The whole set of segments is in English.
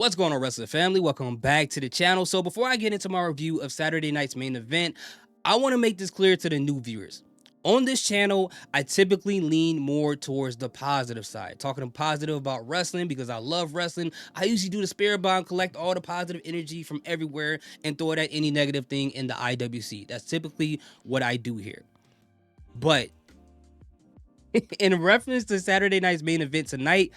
What's going on, wrestling family? Welcome back to the channel. So before I get into my review of Saturday night's main event, I want to make this clear to the new viewers. On this channel, I typically lean more towards the positive side, talking positive about wrestling because I love wrestling. I usually do the spirit bomb, collect all the positive energy from everywhere and throw it at any negative thing in the IWC. That's typically what I do here. But in reference to Saturday night's main event tonight,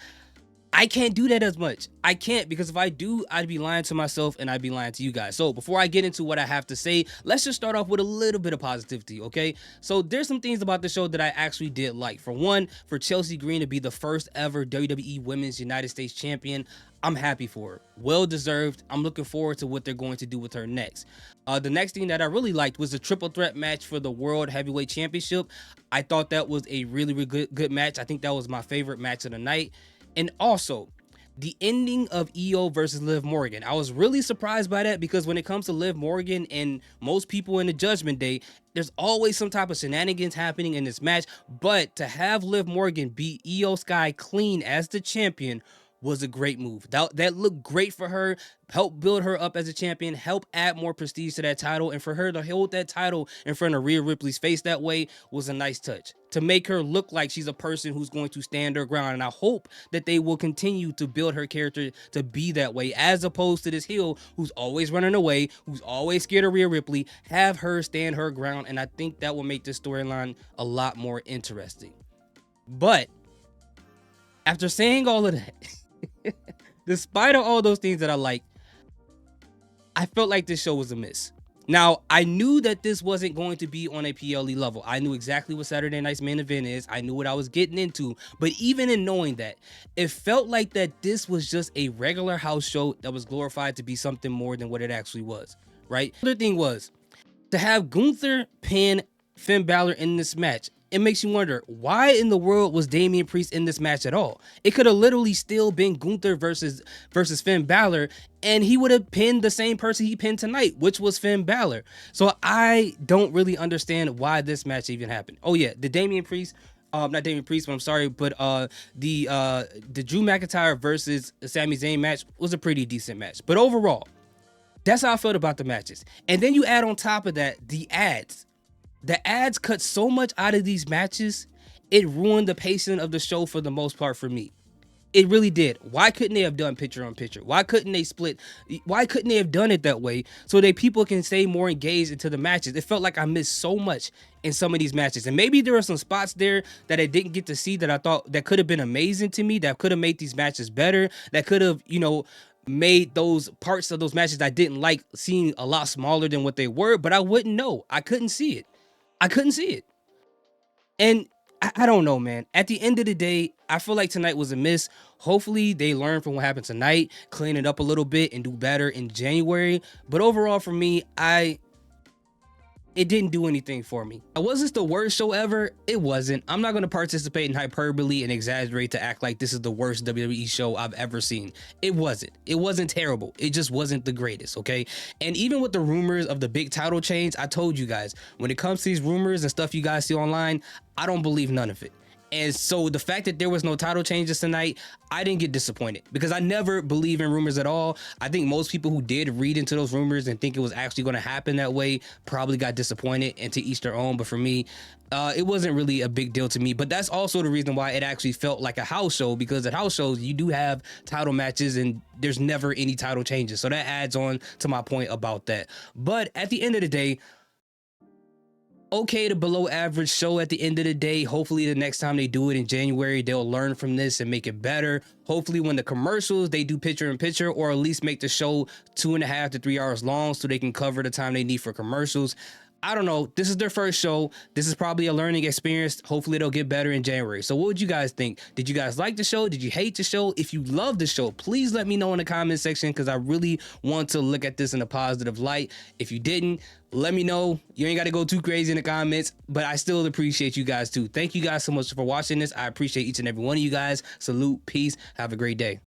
I can't do that as much. I can't, because if I do, I'd be lying to myself and I'd be lying to you guys. So before I get into what I have to say, let's just start off with a little bit of positivity, okay? So there's some things about the show that I actually did like. For one, for Chelsea Green to be the first ever WWE Women's United States Champion, I'm happy for her. Well deserved. I'm looking forward to what they're going to do with her next. The next thing that I really liked was the triple threat match for the World Heavyweight Championship. I thought that was a really good match. I think that was my favorite match of the night. And also, the ending of Io versus Liv Morgan. I was really surprised by that because when it comes to Liv Morgan and most people in the Judgment Day, there's always some type of shenanigans happening in this match. But to have Liv Morgan beat Io Sky clean as the champion was a great move. That looked great for her, help build her up as a champion, help add more prestige to that title, and for her to hold that title in front of Rhea Ripley's face that way was a nice touch. To make her look like she's a person who's going to stand her ground, and I hope that they will continue to build her character to be that way, as opposed to this heel who's always running away, who's always scared of Rhea Ripley. Have her stand her ground, and I think that will make this storyline a lot more interesting. But after saying all of that, despite all those things that I like, I felt like this show was a miss. Now, I knew that this wasn't going to be on a PLE level. I knew exactly what Saturday night's main event is. I knew what I was getting into. But even in knowing that, it felt like that this was just a regular house show that was glorified to be something more than what it actually was, right? The other thing was, to have Gunther pin Finn Balor in this match, it makes you wonder, why in the world was Damian Priest in this match at all? It could have literally still been Gunther versus Finn Balor, and he would have pinned the same person he pinned tonight, which was Finn Balor. So I don't really understand why this match even happened. Oh yeah, the Damian Priest, not Damian Priest, but I'm sorry, but the Drew McIntyre versus Sami Zayn match was a pretty decent match. But overall, that's how I felt about the matches. And then you add on top of that the ads. The ads cut so much out of these matches, it ruined the pacing of the show for the most part for me. It really did. Why couldn't they have done picture on picture? Why couldn't they split? Why couldn't they have done it that way so that people can stay more engaged into the matches? It felt like I missed so much in some of these matches. And maybe there were some spots there that I didn't get to see that I thought that could have been amazing to me, that could have made these matches better, that could have, made those parts of those matches I didn't like seem a lot smaller than what they were, but I wouldn't know. I couldn't see it. I couldn't see it. And I don't know, man. At the end of the day, I feel like tonight was a miss. Hopefully they learn from what happened tonight, clean it up a little bit, and do better in January. But overall, for me, it didn't do anything for me. Was this the worst show ever? It wasn't. I'm not going to participate in hyperbole and exaggerate to act like this is the worst WWE show I've ever seen. It wasn't. It wasn't terrible. It just wasn't the greatest, okay? And even with the rumors of the big title change, I told you guys, when it comes to these rumors and stuff you guys see online, I don't believe none of it. And so the fact that there was no title changes tonight, I didn't get disappointed because I never believe in rumors at all. I think most people who did read into those rumors and think it was actually going to happen that way probably got disappointed, and to each their own. But for me, it wasn't really a big deal to me. But that's also the reason why it actually felt like a house show, because at house shows, you do have title matches and there's never any title changes. So that adds on to my point about that. But at the end of the day, okay to below average show at the end of the day. Hopefully the next time they do it in January, they'll learn from this and make it better. Hopefully when the commercials, they do picture in picture, or at least make the show 2.5 to 3 hours long so they can cover the time they need for commercials. I don't know. This is their first show. This is probably a learning experience. Hopefully they'll get better in January. So what would you guys think? Did you guys like the show? Did you hate the show? If you love the show, please let me know in the comment section, because I really want to look at this in a positive light. If you didn't, let me know. You ain't got to go too crazy in the comments, but I still appreciate you guys too. Thank you guys so much for watching this. I appreciate each and every one of you guys. Salute, peace, have a great day.